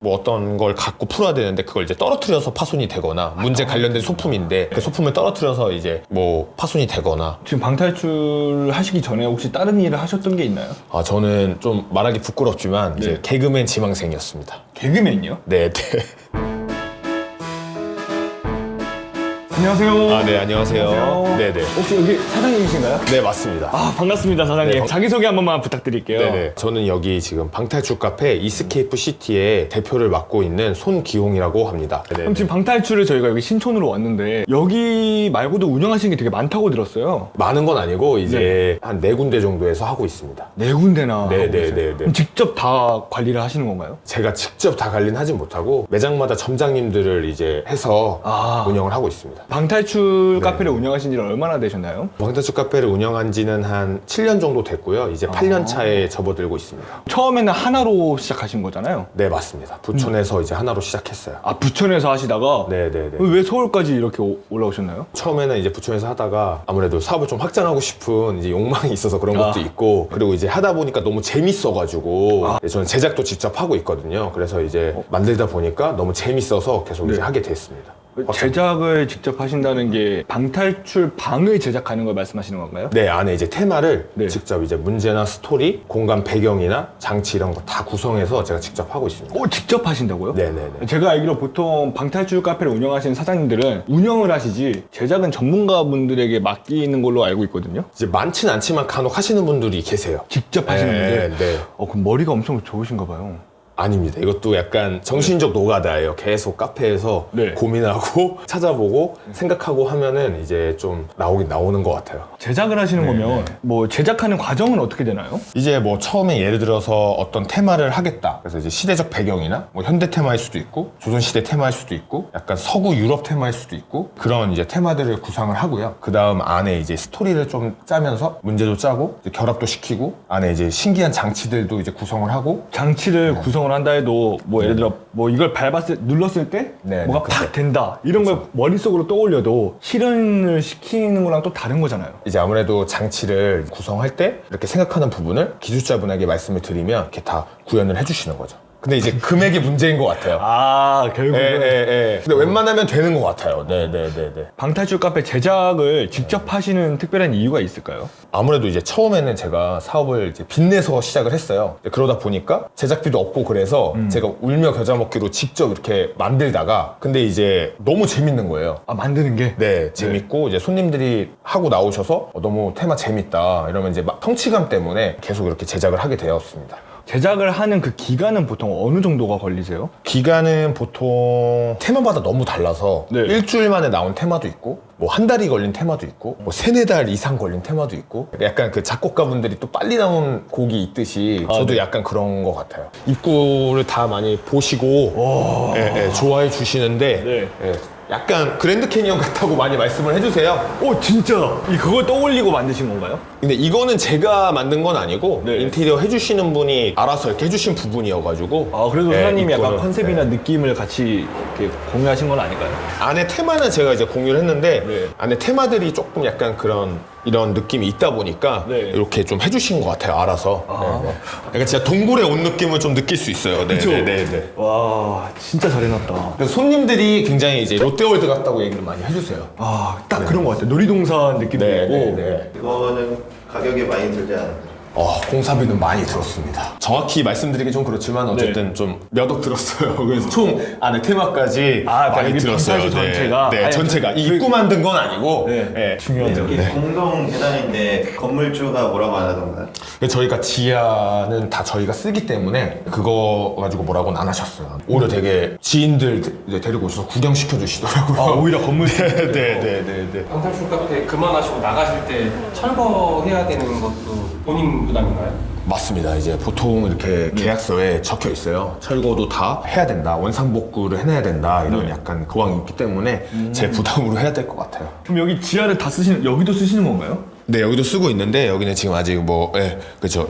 뭐 어떤 걸 갖고 풀어야 되는데 그걸 이제 떨어뜨려서 파손이 되거나 문제 관련된 소품인데 그 소품을 떨어뜨려서 이제 뭐 파손이 되거나. 지금 방탈출 하시기 전에 혹시 다른 일을 하셨던 게 있나요? 아, 저는 좀 말하기 부끄럽지만 이제 개그맨 지망생이었습니다. 개그맨이요? 네, 네. 안녕하세요. 아, 네, 안녕하세요. 네, 네. 혹시 여기 사장님이신가요? 네, 맞습니다. 아, 반갑습니다, 사장님. 네. 자기소개 한 번만 부탁드릴게요. 네네. 저는 여기 지금 방탈출 카페 이스케이프 시티의 대표를 맡고 있는 손기홍이라고 합니다. 네네. 그럼 지금 방탈출을 저희가 여기 신촌으로 왔는데 여기 말고도 운영하시는 게 되게 많다고 들었어요. 많은 건 아니고 이제 한 4군데 정도에서 하고 있습니다. 네 군데나 하고 네네네네. 계세요. 그럼 직접 다 관리를 하시는 건가요? 제가 직접 다 관리는 하진 못하고 매장마다 점장님들을 이제 해서 운영을 하고 있습니다. 방탈출 카페를 운영하신 지는 얼마나 되셨나요? 방탈출 카페를 운영한 지는 한 7년 정도 됐고요. 이제 8년 차에 접어들고 있습니다. 처음에는 하나로 시작하신 거잖아요. 네, 맞습니다. 부천에서 이제 하나로 시작했어요. 아, 부천에서 하시다가 네네네. 왜 서울까지 이렇게 올라오셨나요? 처음에는 이제 부천에서 하다가 아무래도 사업을 좀 확장하고 싶은 이제 욕망이 있어서 그런 것도 있고, 그리고 이제 하다 보니까 너무 재밌어가지고 저는 제작도 직접 하고 있거든요. 그래서 이제 만들다 보니까 너무 재밌어서 계속 이제 하게 됐습니다. 제작을 직접 하신다는 게 방탈출 방을 제작하는 걸 말씀하시는 건가요? 네, 안에 이제 테마를 네. 직접 이제 문제나 스토리, 공간 배경이나 장치 이런 거 다 구성해서 제가 직접 하고 있습니다. 직접 하신다고요? 네네네. 제가 알기로 보통 방탈출 카페를 운영하시는 사장님들은 운영을 하시지 제작은 전문가분들에게 맡기는 걸로 알고 있거든요. 이제 많진 않지만 간혹 하시는 분들이 계세요. 직접 하시는 분들. 네. 그럼 머리가 엄청 좋으신가 봐요. 아닙니다. 이것도 약간 정신적 노가다예요. 계속 카페에서 네. 고민하고 찾아보고 생각하고 하면은 이제 좀 나오는 것 같아요. 제작을 하시는 거면 뭐 제작하는 과정은 어떻게 되나요? 이제 뭐 처음에 예를 들어서 어떤 테마를 하겠다. 그래서 이제 시대적 배경이나 뭐 현대 테마일 수도 있고 조선시대 테마일 수도 있고 약간 서구 유럽 테마일 수도 있고 그런 이제 테마들을 구상을 하고요. 그 다음 안에 이제 스토리를 좀 짜면서 문제도 짜고 이제 결합도 시키고 안에 이제 신기한 장치들도 이제 구성을 하고 장치를 구성을 한다 해도 뭐 예를 들어 뭐 이걸 눌렀을 때 네, 뭐가 네, 팍 된다 이런 걸 머릿속으로 떠올려도 실현을 시키는 거랑 또 다른 거잖아요. 이제 아무래도 장치를 구성할 때 이렇게 생각하는 부분을 기술자분에게 말씀을 드리면 이렇게 다 구현을 해주시는 거죠. 근데 이제 금액이 문제인 것 같아요. 결국은 근데 웬만하면 되는 것 같아요. 네네네네. 방탈출 카페 제작을 직접 하시는 특별한 이유가 있을까요? 아무래도 이제 처음에는 제가 사업을 이제 빚내서 시작을 했어요. 그러다 보니까 제작비도 없고 그래서 제가 울며 겨자 먹기로 직접 이렇게 만들다가 근데 이제 너무 재밌는 거예요. 만드는 게? 네, 재밌고 이제 손님들이 하고 나오셔서 너무 테마 재밌다 이러면 이제 막 성취감 때문에 계속 이렇게 제작을 하게 되었습니다. 제작을 하는 그 기간은 보통 어느 정도가 걸리세요? 기간은 보통 테마마다 너무 달라서 일주일 만에 나온 테마도 있고 뭐 한 달이 걸린 테마도 있고 뭐 3-4달 이상 걸린 테마도 있고 약간 그 작곡가분들이 또 빨리 나온 곡이 있듯이 저도 약간 그런 것 같아요. 입구를 다 많이 보시고 좋아해 주시는데 약간 그랜드 캐니언 같다고 많이 말씀을 해주세요. 진짜? 그걸 떠올리고 만드신 건가요? 근데 이거는 제가 만든 건 아니고 인테리어 해주시는 분이 알아서 이렇게 해주신 부분이어가지고 그래도 사장님이 약간 입구는, 컨셉이나 느낌을 같이 이렇게 공유하신 건 아닐까요? 안에 테마는 제가 이제 공유를 했는데 안에 테마들이 조금 약간 이런 느낌이 있다 보니까 이렇게 좀 해주신 것 같아요. 알아서. 약간 진짜 동굴에 온 느낌을 좀 느낄 수 있어요. 네네네. 와, 진짜 잘 해놨다. 그래서 손님들이 굉장히 이제 롯데월드 같다고 얘기를 많이 해주세요. 딱 그런 것 같아요. 놀이동산 느낌도 있고. 이거는 가격이 많이 들지 않아요? 공사비는 많이 들었습니다. 정확히 말씀드리기 좀 그렇지만 어쨌든 좀 몇 억 들었어요. 그래서 총 안에 테마까지 많이 들었어요. 방탈출 전체가? 네, 전체가. 이 입구 만든 건 아니고. 중요하죠. 이게 공동 계단인데 건물주가 뭐라고 안 하던가요? 저희가 지하는 다 저희가 쓰기 때문에 그거 가지고 뭐라고는 안 하셨어요. 오히려 되게 지인들 데리고 오셔서 구경시켜 주시더라고요. 오히려 건물. 네네네네. 방탈출 카페 그만하시고 나가실 때 철거해야 되는 것도 본인 부담인가요? 맞습니다. 이제 보통 이렇게 계약서에 적혀 있어요. 철거도 다 해야 된다. 원상복구를 해내야 된다. 이런 약간 조항이 있기 때문에 제 부담으로 해야 될 것 같아요. 그럼 여기 지하를 다 여기도 쓰시는 건가요? 네, 여기도 쓰고 있는데 여기는 지금 아직 그렇죠.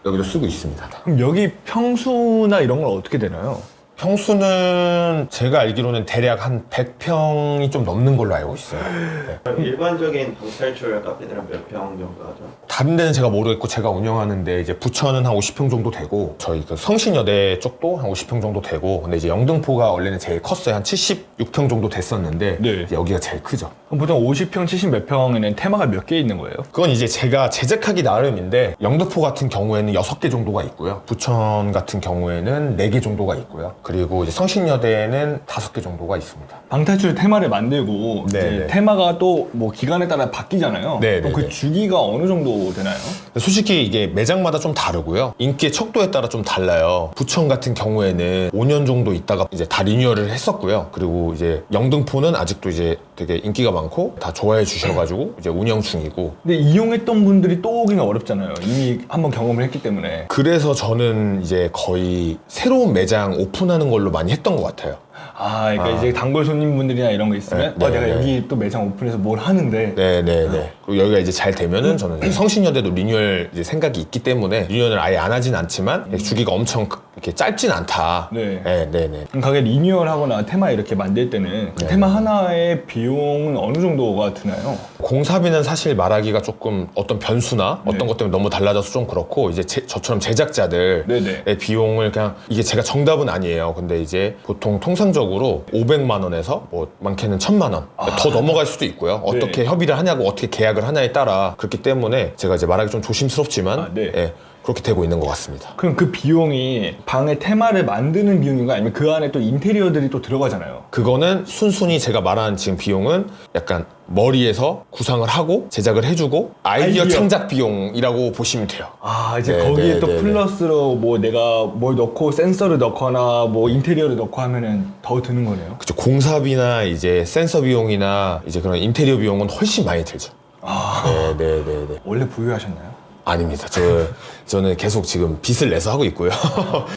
여기도 쓰고 있습니다. 그럼 여기 평수나 이런 건 어떻게 되나요? 평수는 제가 알기로는 대략 한 100평이 좀 넘는 걸로 알고 있어요. 네. 그럼 일반적인 방탈출 카페들은 몇 평 정도 하죠? 다른 데는 제가 모르겠고 제가 운영하는데 이제 부천은 한 50평 정도 되고 저희 그 성신여대 쪽도 한 50평 정도 되고 근데 이제 영등포가 원래는 제일 컸어요. 한 76평 정도 됐었는데 네. 이제 여기가 제일 크죠. 그럼 보통 50평, 70 몇 평에는 테마가 몇 개 있는 거예요? 그건 이제 제가 제작하기 나름인데 영등포 같은 경우에는 6개 정도가 있고요. 부천 같은 경우에는 4개 정도가 있고요. 그리고 이제 성신여대는 5개 정도가 있습니다. 방탈출 테마를 만들고 네, 이제 네. 테마가 또 뭐 기간에 따라 바뀌잖아요. 네, 그럼 네, 그 네. 주기가 어느 정도 되나요? 솔직히 이게 매장마다 좀 다르고요. 인기의 척도에 따라 좀 달라요. 부천 같은 경우에는 5년 정도 있다가 이제 다 리뉴얼을 했었고요. 그리고 이제 영등포는 아직도 이제 되게 인기가 많고 다 좋아해 주셔가지고 이제 운영 중이고. 근데 이용했던 분들이 또 오기는 어렵잖아요. 이미 한번 경험을 했기 때문에. 그래서 저는 이제 거의 새로운 매장 오픈하는 걸로 많이 했던 것 같아요. 아, 그러니까 이제 단골 손님분들이나 이런 거 있으면 네, 내가 네. 여기 또 매장 오픈해서 뭘 하는데 네네네. 그리고 여기가 이제 잘 되면은 저는 성신여대도 리뉴얼 이제 생각이 있기 때문에 리뉴얼을 아예 안 하진 않지만 주기가 엄청 이렇게 짧진 않다. 네. 네네네. 그럼 가게 리뉴얼하거나 테마 이렇게 만들 때는 그 네. 테마 하나의 비용은 어느 정도가 드나요? 공사비는 사실 말하기가 조금 어떤 변수나 네. 어떤 것 때문에 너무 달라져서 좀 그렇고 이제 저처럼 제작자들의 네네. 비용을 그냥 이게 제가 정답은 아니에요. 근데 이제 보통 통상적으로 500만 원에서 뭐 많게는 1000만 원 더 넘어갈 수도 있고요. 어떻게 네. 협의를 하냐고 어떻게 계약을 하냐에 따라 그렇기 때문에 제가 이제 말하기 좀 조심스럽지만 아, 네. 예, 그렇게 되고 있는 것 같습니다. 그럼 그 비용이 방의 테마를 만드는 비용인가 아니면 그 안에 또 인테리어들이 또 들어가잖아요. 그거는 순순히 제가 말한 지금 비용은 약간 머리에서 구상을 하고 제작을 해주고 아이디어 창작 비용이라고 보시면 돼요. 아, 이제 네, 거기에 네, 또 네, 네. 플러스로 뭐 내가 뭘 넣고 센서를 넣거나 뭐 인테리어를 넣고 하면은 더 드는 거네요. 그쵸. 공사비나 이제 센서 비용이나 이제 그런 인테리어 비용은 훨씬 많이 들죠. 아, 네네네네. 원래 부유하셨나요? 아닙니다. 저는 계속 지금 빚을 내서 하고 있고요.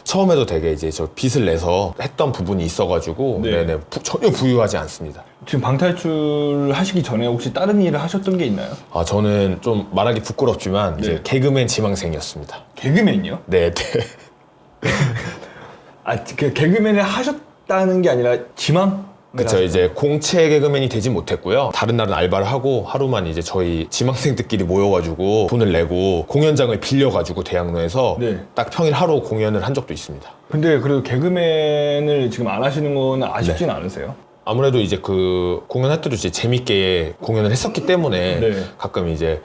처음에도 되게 이제 저 빚을 내서 했던 부분이 있어가지고 네. 네네. 전혀 부유하지 않습니다. 지금 방탈출 하시기 전에 혹시 다른 일을 하셨던 게 있나요? 아 저는 좀 말하기 부끄럽지만 이제 네. 개그맨 지망생이었습니다. 개그맨이요? 네네. 아, 그 개그맨을 하셨다는 게 아니라 지망? 그쵸. 이제 공채 개그맨이 되지 못했고요. 다른 날은 알바를 하고 하루만 이제 저희 지망생들끼리 모여가지고 돈을 내고 공연장을 빌려가지고 대학로에서 네. 딱 평일 하루 공연을 한 적도 있습니다. 근데 그래도 개그맨을 지금 안 하시는 건 아쉽진 네. 않으세요? 아무래도 이제 그 공연할 때도 이제 재밌게 공연을 했었기 때문에 네. 가끔 이제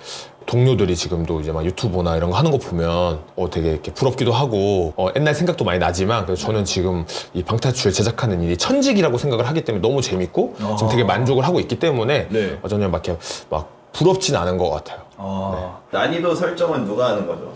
동료들이 지금도 이제 막 유튜브나 이런 거 하는 거 보면 되게 이렇게 부럽기도 하고 옛날 생각도 많이 나지만 그래서 저는 지금 이 방탈출 제작하는 일이 천직이라고 생각을 하기 때문에 너무 재밌고 지금 되게 만족을 하고 있기 때문에 네. 전혀 막 이렇게 막 부럽진 않은 것 같아요. 아, 난이도 설정은 누가 하는 거죠?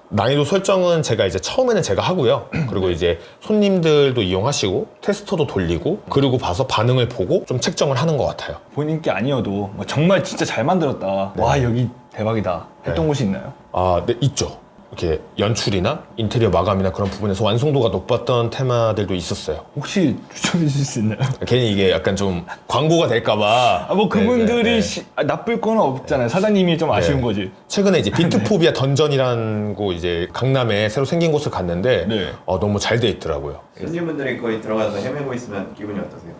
난이도 설정은 제가 이제 처음에는 제가 하고요. 그리고 이제 손님들도 이용하시고 테스터도 돌리고 그리고 봐서 반응을 보고 좀 책정을 하는 것 같아요. 본인 게 아니어도 뭐 정말 진짜 잘 만들었다. 와, 여기 대박이다. 했던 곳이 있나요? 아, 네, 있죠. 이렇게 연출이나 인테리어 마감이나 그런 부분에서 완성도가 높았던 테마들도 있었어요. 혹시 추천해 주실 수 있나요? 괜히 이게 약간 좀 광고가 될까봐. 아, 뭐 그분들이 네, 네. 나쁠 건 없잖아요. 사장님이 좀 아쉬운 네. 거지. 최근에 이제 비트포비아 던전이라는 곳 이제 강남에 새로 생긴 곳을 갔는데 네. 너무 잘 돼 있더라고요. 손님분들이 거의 들어가서 헤매고 있으면 기분이 어떠세요?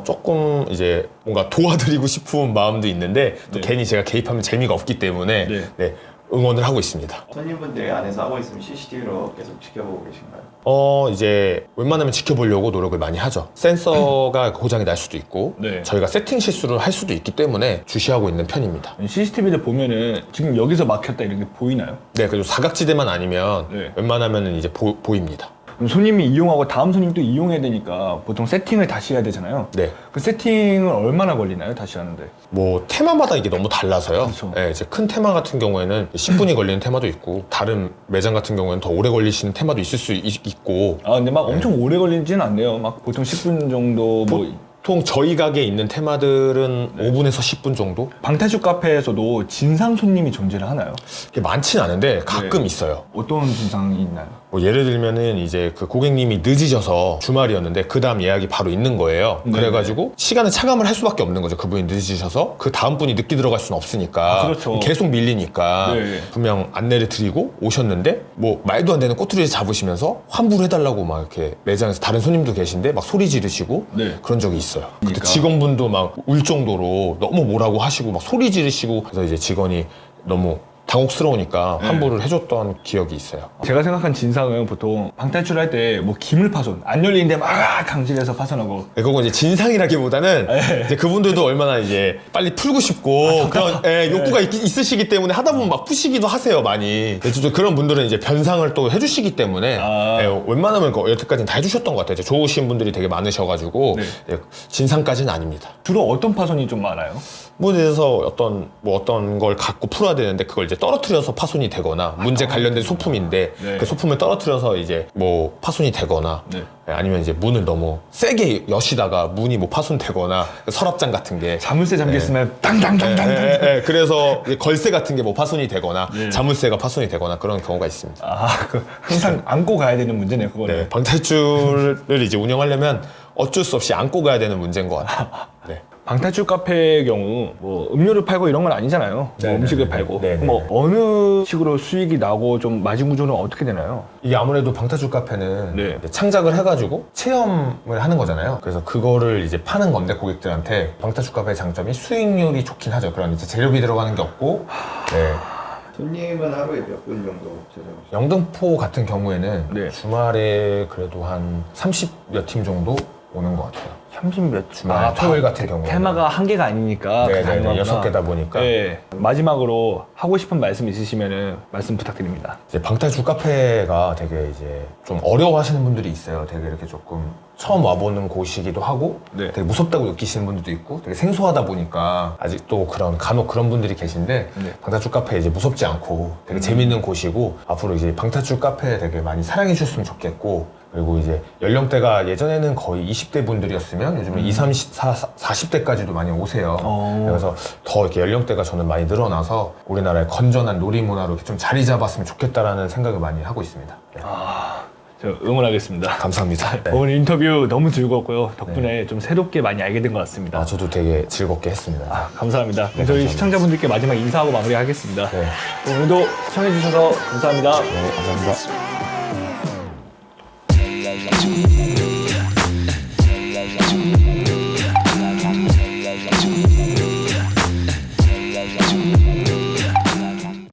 조금 이제 뭔가 도와드리고 싶은 마음도 있는데 또 네. 괜히 제가 개입하면 재미가 없기 때문에 네. 네, 응원을 하고 있습니다. 손님분들이 안에서 하고 있으면 CCTV로 계속 지켜보고 계신가요? 이제 웬만하면 지켜보려고 노력을 많이 하죠. 센서가 고장이 날 수도 있고 네. 저희가 세팅 실수를 할 수도 있기 때문에 주시하고 있는 편입니다. CCTV를 보면은 지금 여기서 막혔다 이렇게 보이나요? 네, 그리고 사각지대만 아니면 네. 웬만하면은 이제 보입니다. 그럼 손님이 이용하고 다음 손님도 이용해야 되니까 보통 세팅을 다시 해야 되잖아요. 네. 그 세팅은 얼마나 걸리나요? 다시 하는데? 뭐 테마마다 이게 너무 달라서요. 그렇죠. 네, 이제 큰 테마 같은 경우에는 10분이 걸리는 테마도 있고 다른 매장 같은 경우에는 더 오래 걸리시는 테마도 있을 수 있고 아, 근데 막 엄청 오래 걸리지는 않네요. 막 보통 10분 정도 뭐 보통 저희 가게에 있는 테마들은 5분에서 10분 정도? 방탈출 카페에서도 진상 손님이 존재를 하나요? 이게 많진 않은데 가끔 네. 있어요. 어떤 진상이 있나요? 뭐 뭐 예를 들면은 이제 그 고객님이 늦으셔서 주말이었는데 그 다음 예약이 바로 있는 거예요. 네. 그래가지고 시간을 차감을 할 수밖에 없는 거죠. 그분이 늦으셔서 그 다음 분이 늦게 들어갈 수는 없으니까. 그렇죠. 계속 밀리니까 네. 분명 안내를 드리고 오셨는데 뭐 말도 안 되는 꼬투리를 잡으시면서 환불을 해달라고 막 이렇게 매장에서 다른 손님도 계신데 막 소리 지르시고 네. 그런 적이 있어요. 그때 그러니까. 직원분도 막 울 정도로 너무 뭐라고 하시고 막 소리 지르시고 그래서 이제 직원이 너무 당혹스러우니까 네. 환불을 해줬던 기억이 있어요. 제가 생각한 진상은 보통 방탈출할 때 뭐 기물 파손 안 열리는데 막 강제해서 파손하고 그건 이제 진상이라기보다는 네. 이제 그분들도 얼마나 이제 빨리 풀고 싶고 그런 욕구가 있으시기 때문에 하다 보면 막 푸시기도 하세요 많이. 그래서 또 그런 분들은 이제 변상을 또 해주시기 때문에 웬만하면 여태까지는 다 해주셨던 것 같아요. 이제 좋으신 분들이 되게 많으셔가지고 네. 진상까지는 아닙니다. 주로 어떤 파손이 좀 많아요? 뭐 예를 들어서 어떤 걸 갖고 풀어야 되는데 그걸 이제 떨어뜨려서 파손이 되거나 문제 관련된 소품인데 네. 그 소품을 떨어뜨려서 이제 뭐 파손이 되거나 네. 아니면 이제 문을 너무 세게 여시다가 문이 뭐 파손되거나 서랍장 같은 게 자물쇠 잠겼으면 땅땅땅땅. 그래서 이제 걸쇠 같은 게 뭐 파손이 되거나 네. 자물쇠가 파손이 되거나 그런 경우가 있습니다. 항상 안고 가야 되는 문제네요, 그거는. 네, 방탈출을 이제 운영하려면 어쩔 수 없이 안고 가야 되는 문제인 것 같아요. 네. 방탈출 카페의 경우 뭐 음료를 팔고 이런 건 아니잖아요. 뭐 네, 음식을 네, 팔고. 네, 네, 뭐 네. 어느 식으로 수익이 나고 좀 마진 구조는 어떻게 되나요? 이게 아무래도 방탈출 카페는 네. 이제 창작을 해가지고 체험을 하는 거잖아요. 그래서 그거를 이제 파는 건데 고객들한테 방탈출 카페의 장점이 수익률이 좋긴 하죠. 그런 이제 재료비 들어가는 게 없고, 네. 손님은 하루에 몇 분 정도 찾아오시죠? 영등포 같은 경우에는 네. 주말에 그래도 한 30여 팀 정도 오는 것 같아요. 30몇 주말, 토요일 같은 경우에 테마가 한 개가 아니니까 네네네 6개다 보니까 네. 마지막으로 하고 싶은 말씀 있으시면은 말씀 부탁드립니다. 이제 방탈출 카페가 되게 이제 좀 어려워하시는 분들이 있어요. 되게 이렇게 조금 처음 와보는 곳이기도 하고 네. 되게 무섭다고 느끼시는 분들도 있고 되게 생소하다 보니까 아직도 간혹 그런 분들이 계신데 네. 방탈출 카페 이제 무섭지 않고 되게 재밌는 곳이고 앞으로 이제 방탈출 카페 되게 많이 사랑해 주셨으면 좋겠고 그리고 이제 연령대가 예전에는 거의 20대 분들이었으면 요즘은 20, 30, 40대까지도 많이 오세요. 그래서 더 이렇게 연령대가 저는 많이 늘어나서 우리나라의 건전한 놀이문화로 이렇게 좀 자리 잡았으면 좋겠다라는 생각을 많이 하고 있습니다. 네. 저 응원하겠습니다. 감사합니다. 네. 오늘 인터뷰 너무 즐거웠고요. 덕분에 좀 새롭게 많이 알게 된 것 같습니다. 저도 되게 즐겁게 했습니다. 감사합니다. 저희 감사합니다. 시청자분들께 마지막 인사하고 마무리하겠습니다. 네. 오늘도 시청해주셔서 감사합니다. 네, 감사합니다. to